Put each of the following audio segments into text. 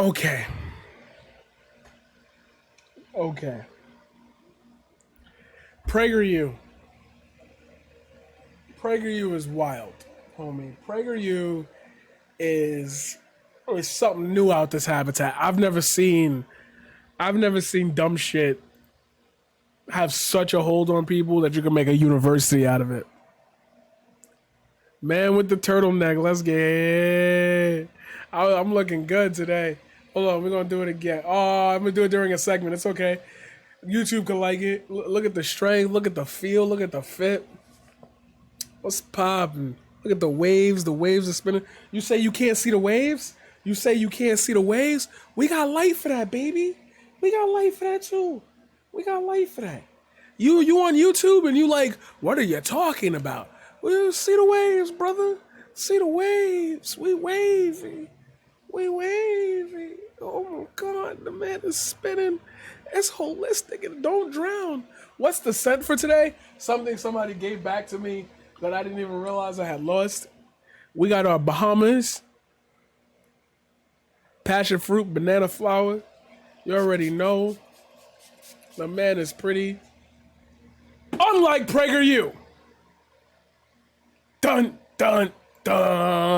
Okay. Okay. PragerU. PragerU is wild, homie. PragerU is something new out this habitat. I've never seen dumb shit have such a hold on people that you can make a university out of it. Man with the turtleneck, let's get it. I'm looking good today. Hold on, we're gonna do it again. Oh, I'm gonna do it during a segment. It's okay. YouTube can like it. Look at the strength, look at the feel, look at the fit. What's poppin'? Look at the waves. The waves are spinning. You say you can't see the waves? You say you can't see the waves? We got light for that, baby. We got light for that too. We got light for that. You on YouTube and you like, what are you talking about? Well, see the waves, brother. See the waves. We wavy. We wavy. Oh my God, the man is spinning. It's holistic and don't drown. What's the scent for today? Something somebody gave back to me that I didn't even realize I had lost. We got our Bahamas, passion fruit, banana flower. You already know. The man is pretty. Unlike PragerU. Dun, dun, dun.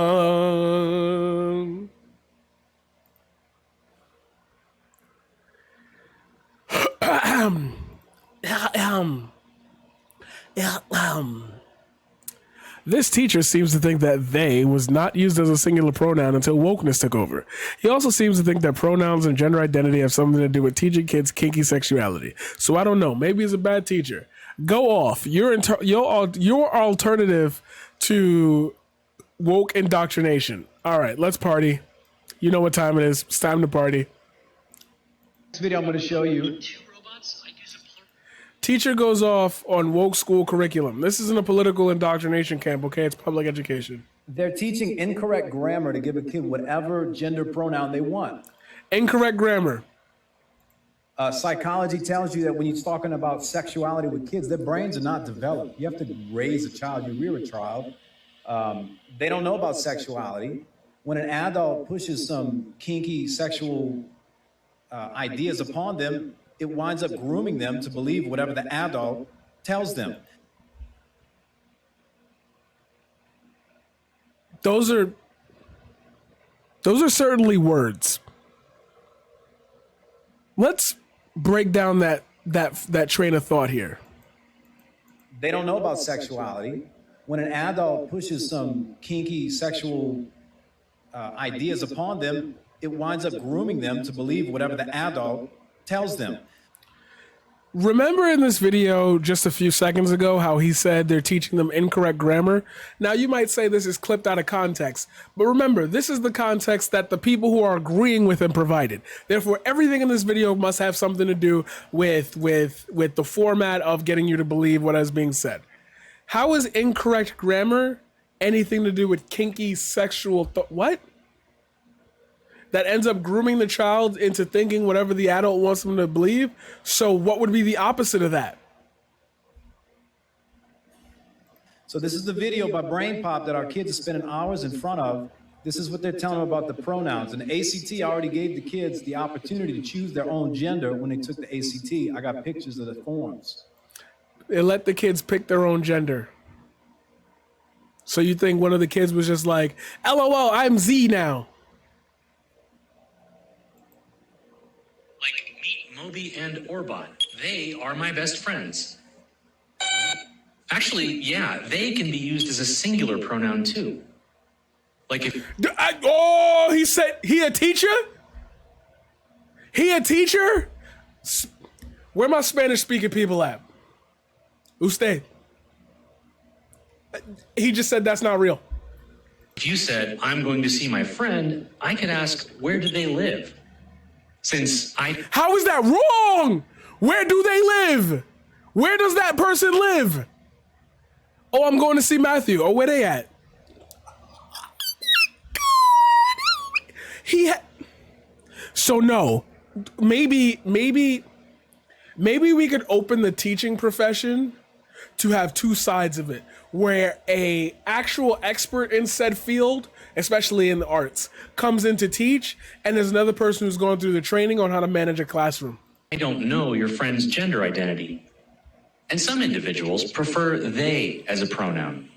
This teacher seems to think that they was not used as a singular pronoun until wokeness took over. He also seems to think that pronouns and gender identity have something to do with teaching kids kinky sexuality. So I don't know. Maybe he's a bad teacher. Go off. Your alternative to woke indoctrination. All right, let's party. You know what time it is. It's time to party. This video I'm going to show you. Teacher goes off on woke school curriculum. This isn't a political indoctrination camp, okay? It's public education. They're teaching incorrect grammar to give a kid whatever gender pronoun they want. Incorrect grammar. Psychology tells you that when you're talking about sexuality with kids, their brains are not developed. You have to raise a child, you rear a child. They don't know about sexuality. When an adult pushes some kinky sexual ideas upon them, it winds up grooming them to believe whatever the adult tells them. Those are certainly words. Let's break down that train of thought here. They don't know about sexuality. When an adult pushes some kinky sexual ideas upon them, it winds up grooming them to believe whatever the adult tells them. Remember in this video just a few seconds ago how he said they're teaching them incorrect grammar? Now you might say this is clipped out of context, but remember, this is the context that the people who are agreeing with him provided. Therefore, everything in this video must have something to do with the format of getting you to believe what is being said. How is incorrect grammar anything to do with kinky sexual what? That ends up grooming the child into thinking whatever the adult wants them to believe. So what would be the opposite of that? So this is the video by Brain Pop that our kids are spending hours in front of. This is what they're telling them about the pronouns. And the ACT already gave the kids the opportunity to choose their own gender when they took the ACT. I got pictures of the forms. They let the kids pick their own gender. So you think one of the kids was just like, LOL, I'm Z now. Like meet Moby and Orbot. They are my best friends. Actually, yeah, they can be used as a singular pronoun too. Like if... he said, he a teacher? He a teacher? Where my Spanish speaking people at? Usted. He just said that's not real. If you said, I'm going to see my friend, I could ask, where do they live? Since How is that wrong? Where do they live? Where does that person live? Oh, I'm going to see Matthew. Oh, where they at? So no, maybe we could open the teaching profession to have two sides of it, where a actual expert in said field, especially in the arts, comes in to teach, and there's another person who's going through the training on how to manage a classroom. I don't know your friend's gender identity. And some individuals prefer they as a pronoun.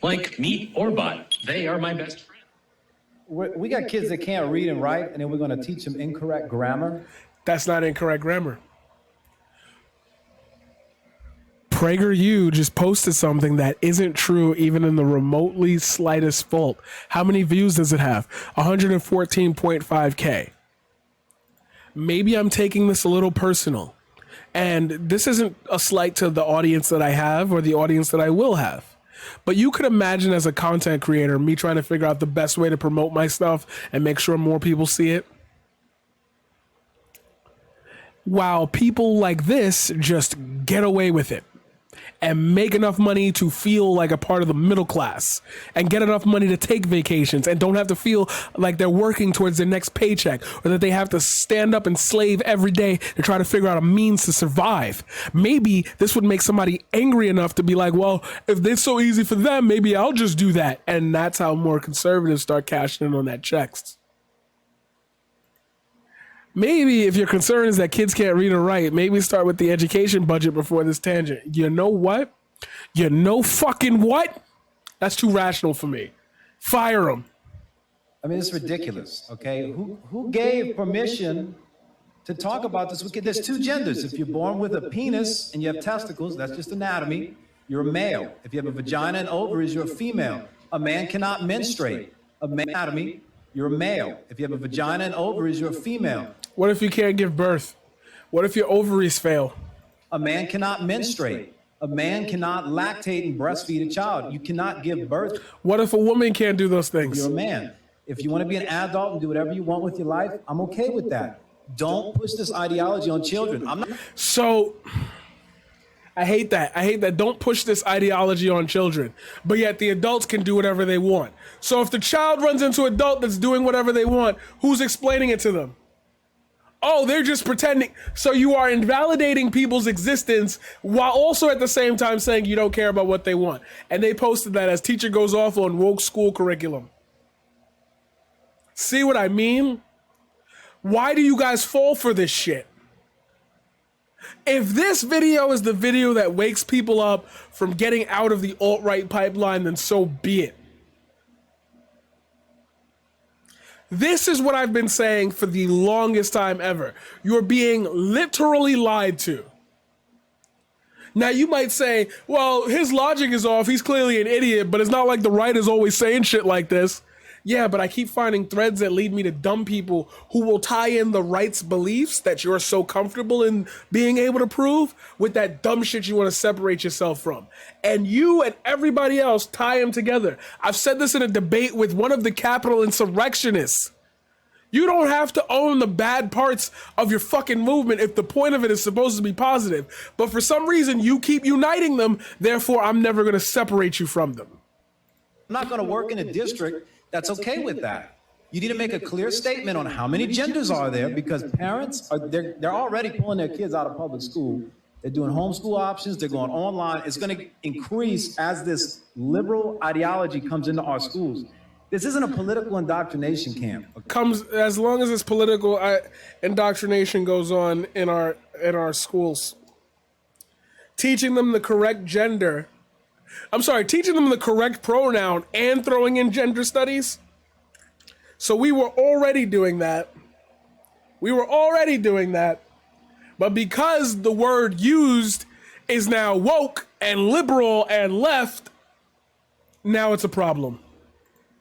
Like meat or bot, they are my best friend. We got kids that can't read and write, and then we're going to teach them incorrect grammar. That's not incorrect grammar. PragerU just posted something that isn't true even in the remotely slightest fault. How many views does it have? 114.5K. Maybe I'm taking this a little personal. And this isn't a slight to the audience that I have or the audience that I will have. But you could imagine as a content creator, me trying to figure out the best way to promote my stuff and make sure more people see it. While people like this just get away with it and make enough money to feel like a part of the middle class and get enough money to take vacations and don't have to feel like they're working towards their next paycheck or that they have to stand up and slave every day to try to figure out a means to survive. Maybe this would make somebody angry enough to be like, well, if it's so easy for them, maybe I'll just do that. And that's how more conservatives start cashing in on that checks. Maybe if your concern is that kids can't read or write, maybe start with the education budget before this tangent. You know what? You know fucking what? That's too rational for me. Fire them. I mean, it's ridiculous, okay? Who gave permission to talk about this? There's two genders. If you're born with a penis and you have testicles, that's just anatomy. You're a male. If you have a vagina and ovaries, you're a female. A man cannot menstruate. Anatomy, you're a male. If you have a vagina and ovaries, you're a female. What if you can't give birth? What if your ovaries fail? A man cannot menstruate. A man cannot lactate and breastfeed a child. You cannot give birth. What if a woman can't do those things? You're a man. If you want to be an adult and do whatever you want with your life, I'm okay with that. Don't push this ideology on children. I'm not. So, I hate that. I hate that. Don't push this ideology on children. But yet the adults can do whatever they want. So if the child runs into an adult that's doing whatever they want, who's explaining it to them? Oh, they're just pretending. So you are invalidating people's existence while also at the same time saying you don't care about what they want. And they posted that as teacher goes off on woke school curriculum. See what I mean? Why do you guys fall for this shit? If this video is the video that wakes people up from getting out of the alt-right pipeline, then so be it. This is what I've been saying for the longest time ever. You're being literally lied to. Now you might say, well, his logic is off. He's clearly an idiot, but it's not like the right is always saying shit like this. Yeah, but I keep finding threads that lead me to dumb people who will tie in the right's beliefs that you're so comfortable in being able to prove with that dumb shit you want to separate yourself from. And you and everybody else tie them together. I've said this in a debate with one of the Capitol insurrectionists. You don't have to own the bad parts of your fucking movement if the point of it is supposed to be positive. But for some reason, you keep uniting them. Therefore, I'm never going to separate you from them. I'm not going to work in a district that's okay with that. You need to make a clear statement on how many genders are there, because parents they're already pulling their kids out of public school. They're doing homeschool options. They're going online. It's going to increase as this liberal ideology comes into our schools. This isn't a political indoctrination camp. Comes as long as this political indoctrination goes on in our schools. Teaching them the correct gender. Teaching them the correct pronoun and throwing in gender studies. So we were already doing that. But because the word used is now woke and liberal and left, now it's a problem.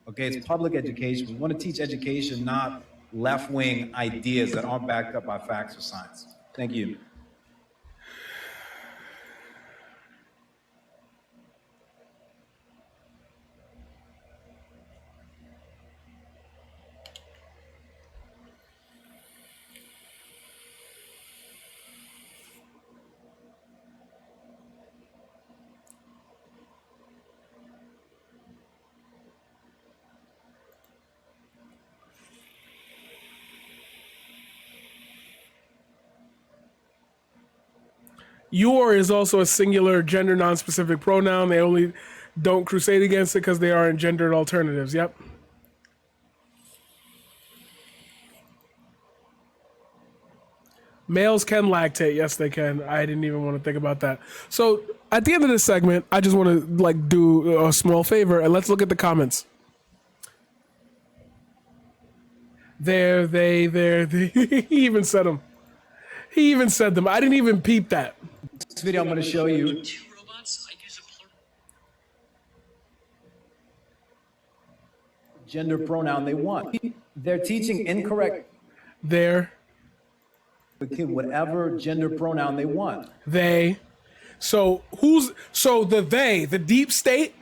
Okay, it's public education. We want to teach education, not left-wing ideas that aren't backed up by facts or science. Thank you. Your is also a singular gender non-specific pronoun. They only don't crusade against it because they are in gendered alternatives. Yep. Males can lactate. Yes, they can. I didn't even want to think about that. So at the end of this segment, I just want to like do a small favor and let's look at the comments. There, they. He even said them. He even said them. I didn't even peep that. This video I'm going to show you. Two robots, I use a plural. Gender pronoun they want. They're teaching incorrect There, the kid whatever gender pronoun they want. they. So the deep state,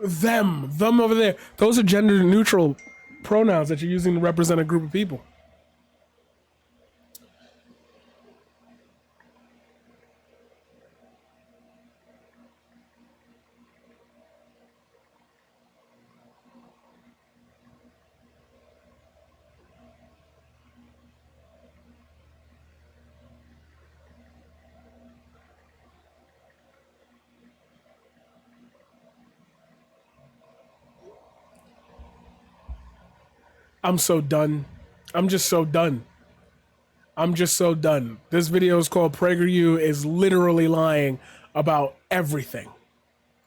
them over there. Those are gender neutral pronouns that you're using to represent a group of people. I'm so done. I'm just so done. I'm just so done. This video is called PragerU is literally lying about everything.